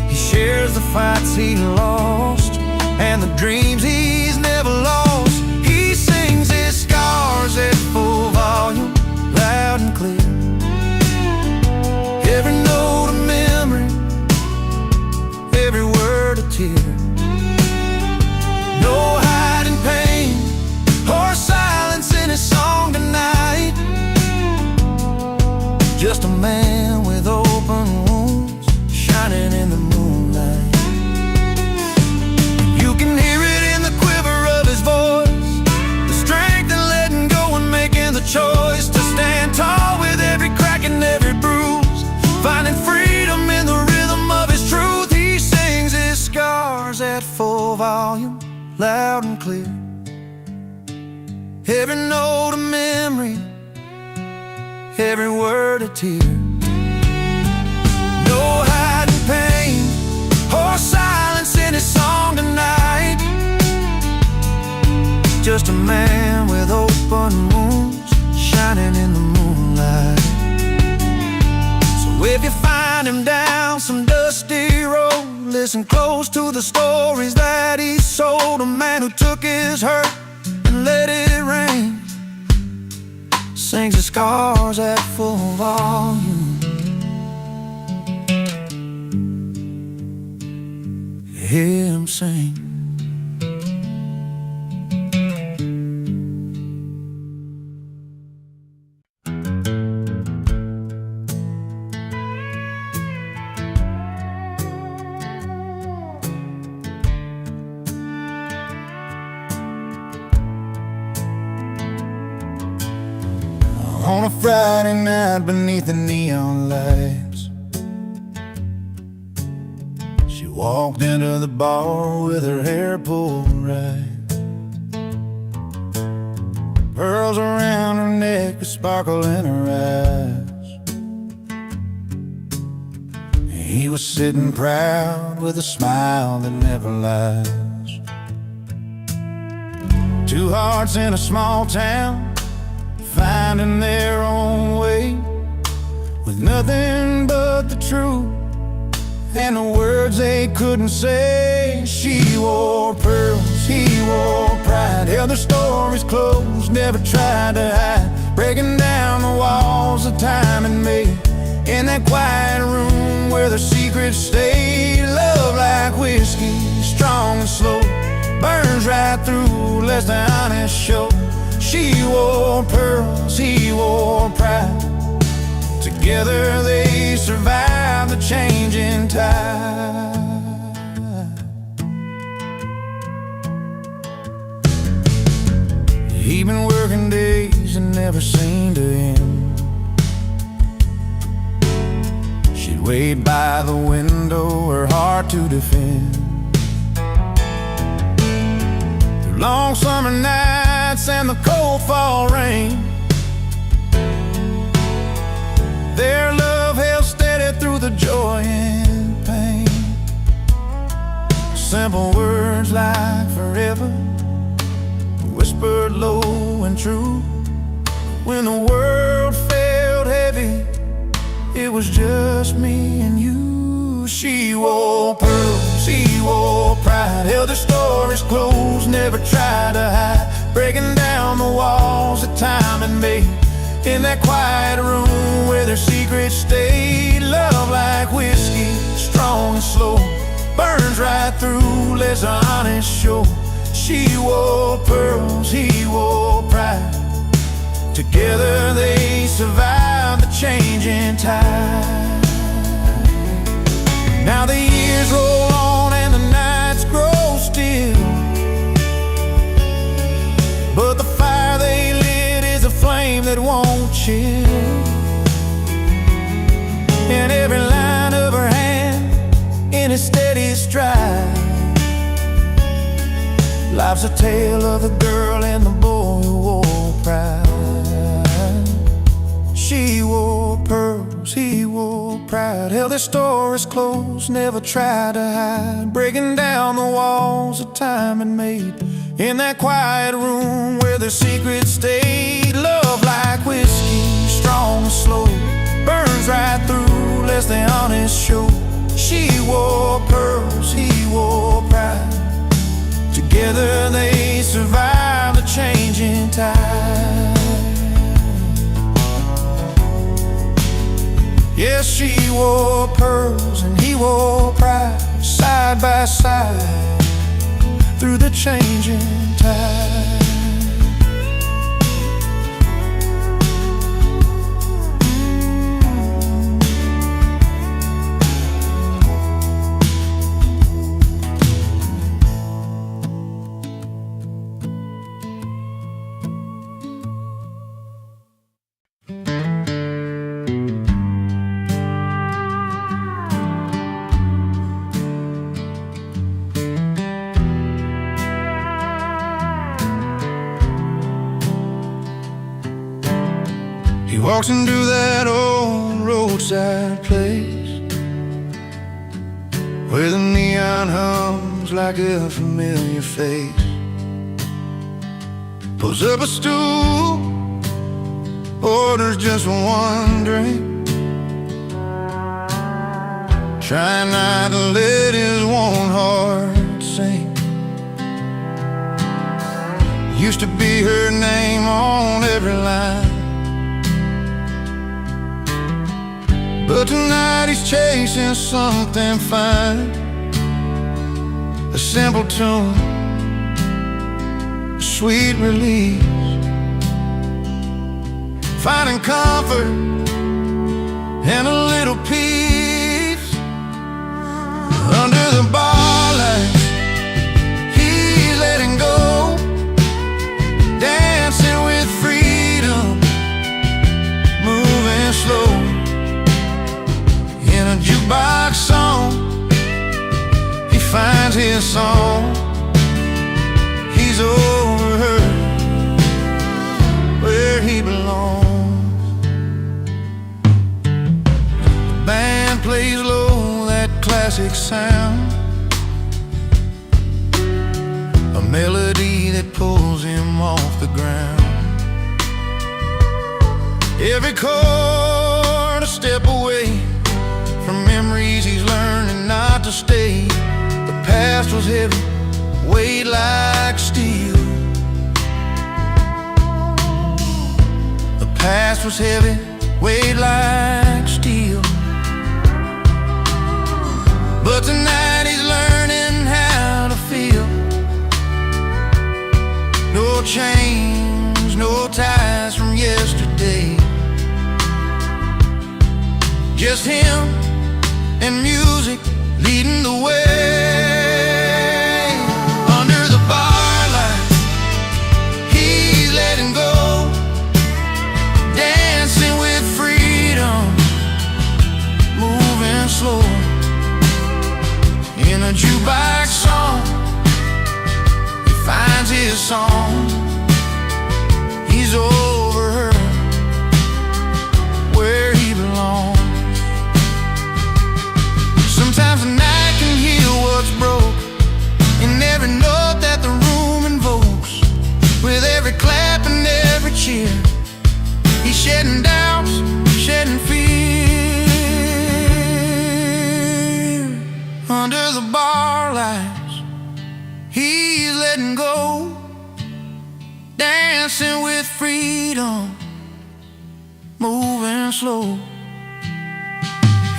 he shares the fights he lost and the dreams he's never lost. He sings his scars at full volume, loud and clear, every note a memory, every word a tear. No hiding pain or silence in his song tonight, just a man with open wounds shining in the moonlight. You can hear it in the quiver of his voice, the strength in letting go and making the choice to stand tall with every crack and every bruise, finding freedom in the rhythm of his truth. He sings his scars at full volume, loud and clear, every note a memory, every word a tear. No hiding pain or silence in his song tonight, just a man with open wounds shining in the moonlight. So if you find him down some dusty road, listen close to the stories that he sold. A man who took his hurt and let it rain, sings his scars at full volume. Hear him sing. On a Friday night beneath the neon lights, she walked into the bar with her hair pulled right, pearls around her neck, a sparkle in her eyes. He was sitting proud with a smile that never lies. Two hearts in a small town, finding their own way, with nothing but the truth and the words they couldn't say. She wore pearls, he wore pride, held their stories close, never tried to hide, breaking down the walls of time had made. In that quiet room where their secrets stayed, love like whiskey, strong and slow, burns right through, lets the honest show. She wore pearls, he wore pride, together they survived the changing tide. He'd been working days and never seemed to end. She'd wait by the window, her heart to defend. Through long summer nights and the cold fall rain, their love held steady through the joy and pain. Simple words like forever, whispered low and true. When the world felt heavy, it was just me and you. She wore pearls, he wore pride, held their stories close, never tried to hide, breaking down the walls that time had made. In that quiet room where their secrets stayed, love like whiskey, strong and slow, burns right through, lets the honest show. She wore pearls, he wore pride, together they survived the changing tide. Now the years roll on and the nights grow still, but the fire they lit is a flame that won't chill. And every line of her hand in a steady stride, life's a tale of the girl and the boy who wore pride. She wore pearls, he wore pride, held their stories close, never tried to hide, breaking down the walls that time had made. In that quiet room where their secrets stayed, love like whiskey, strong and slow, burns right through, lets the honest show. She wore pearls, he wore pride, together they survived the changing tide. Yes, she wore pearls and he wore pride, side by side through the changing tide. He walks into that old roadside place where the neon hums like a familiar face. Pulls up a stool, orders just one drink, trying not to let his warm heart sink. Used to be her name on every line, but tonight he's chasing something fine. A simple tune, a sweet release, finding comfort and a little peace. Under the bar lights, he's letting go, dancing with freedom song. He's over her, where he belongs. The band plays low, that classic sound, a melody that pulls him off the ground. Every chord a step away from memories he's learning not to stay. The past was heavy, weighed like steel. The past was heavy, weighed like steel. But tonight he's learning how to feel. No chains, no ties from yesterday. Just him and music leading the way. Under the barlight, he's letting go, dancing with freedom, moving slow. In a jukebox song, he finds his song. He's over her, where he belongs. Sometimes the night can heal what's broke, in every note that the room invokes. With every clap and every cheer, he's shedding doubts, shedding fear. Under the bar lights, he's letting go, dancing with freedom, moving slow.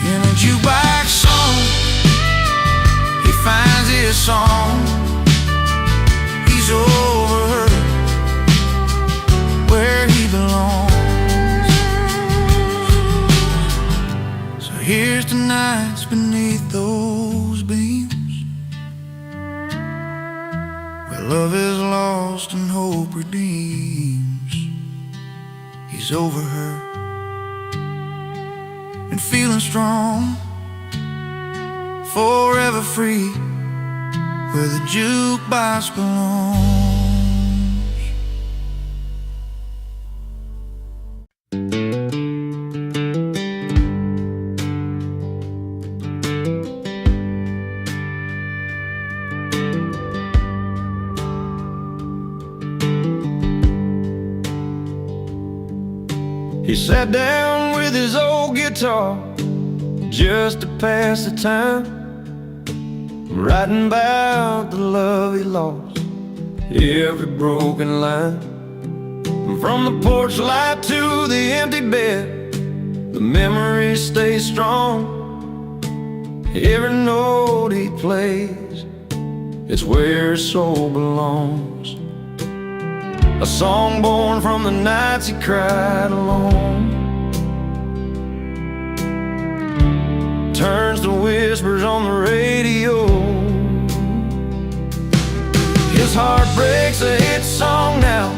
In a jukebox song, he finds his song. He's over her, where he belongs. So here's to nights beneath those beams, where love is lost and hope redeems. He's over her and feeling strong, forever free, where the jukebox belongs. He sat down with his old guitar just to pass the time, writing about the love he lost, every broken line. From the porch light to the empty bed, the memories stay strong. Every note he plays, it's where his soul belongs. A song born from the nights he cried alone, turns to whispers on the radio. His heart breaks a hit song now,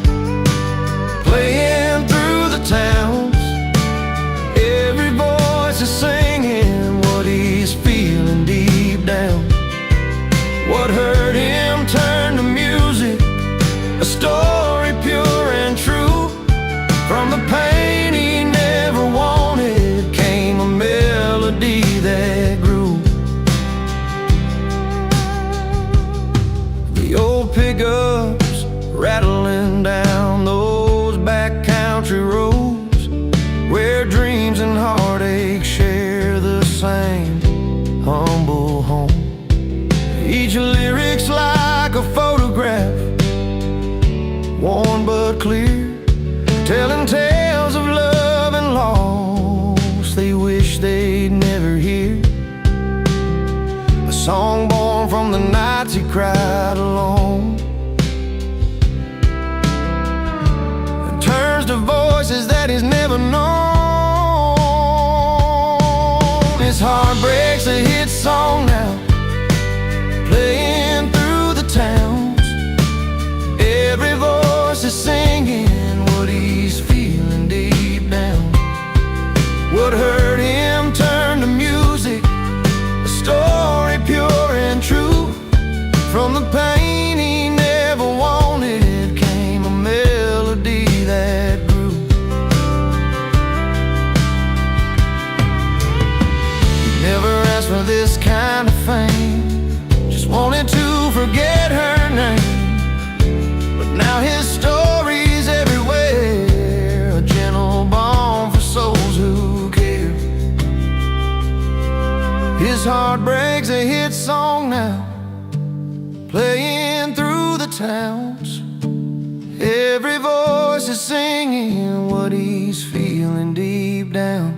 playing through the towns. Every voice is singing what he's feeling deep down. What hurt him turned to music, a story pure and true. From the pain he never wanted came a melody that grew. The old pickups rattling down those back country roads, where dreams and heartache share the same humble home. Each lyric's like a photograph, worn but clear, telling tales sounds. Every voice is singing what he's feeling deep down.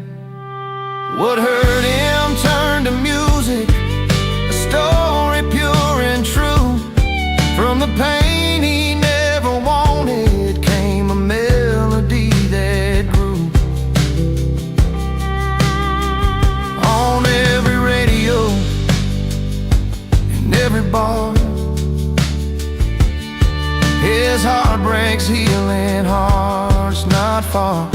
What hurt him turned to music, a story pure and true. From the pain he never wanted came a melody that grew. On every radio, in every bar, his heart breaks, healing hearts not far.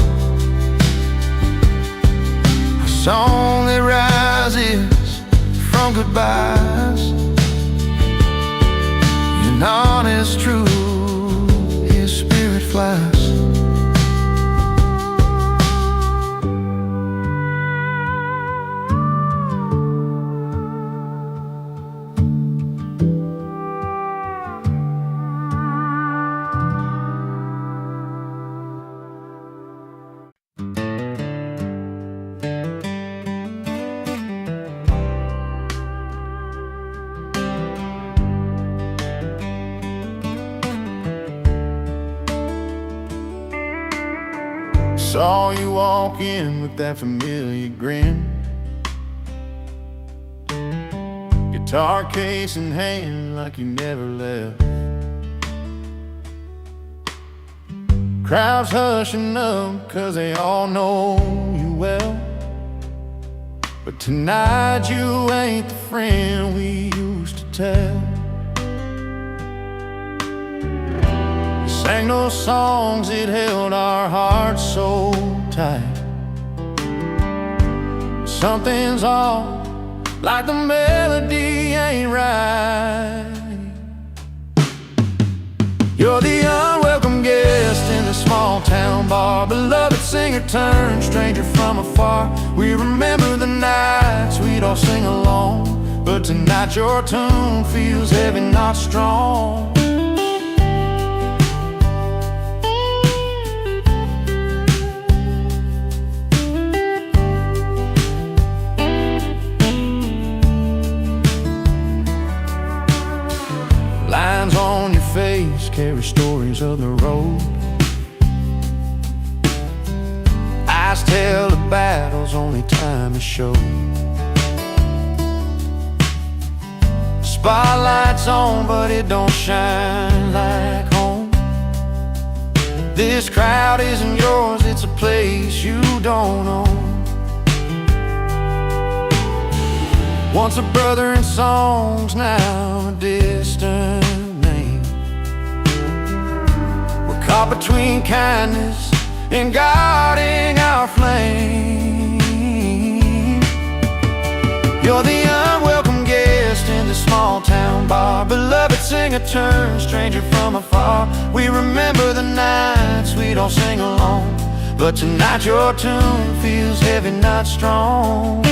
A song that rises from goodbyes, and honest truth, his spirit flies. Saw you walk in with that familiar grin, guitar case in hand like you never left. Crowds hushing up 'cause they all know you well, but tonight you ain't the friend we used to tell. Sang those songs that held our hearts so tight. Something's off, like the melody ain't right. You're the unwelcome guest in the small town bar, beloved singer turned stranger from afar. We remember the nights we'd all sing along, but tonight your tune feels heavy, not strong. Lines on your face carry stories of the road. Eyes tell the battles only time has showed. Spotlight's on, but it don't shine like home. This crowd isn't yours, it's a place you don't own. Once a brother in songs, now a distant name. We're caught between kindness and guarding our flame. You're the unwelcome guest in the small town bar, beloved singer turned stranger from afar. We remember the nights we'd all sing along, but tonight your tune feels heavy, not strong.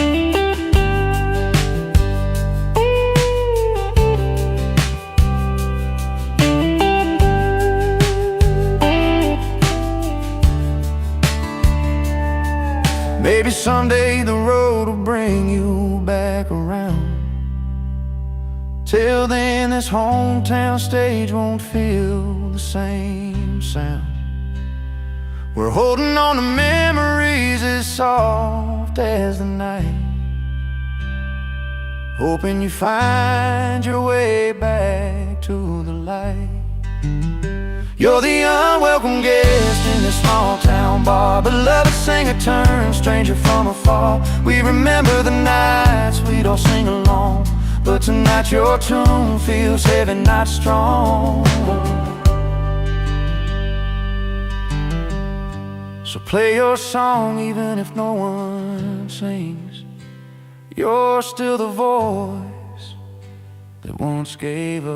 Maybe someday the road will bring you back around. Till then this hometown stage won't feel the same sound. We're holding on to memories as soft as the night, hoping you find your way back to the light. You're the unwelcome guest in this small town bar, beloved singer turned stranger from afar. We remember the nights we'd all sing along, but tonight your tune feels heavy, not strong. So play your song even if no one sings. You're still the voice that once gave us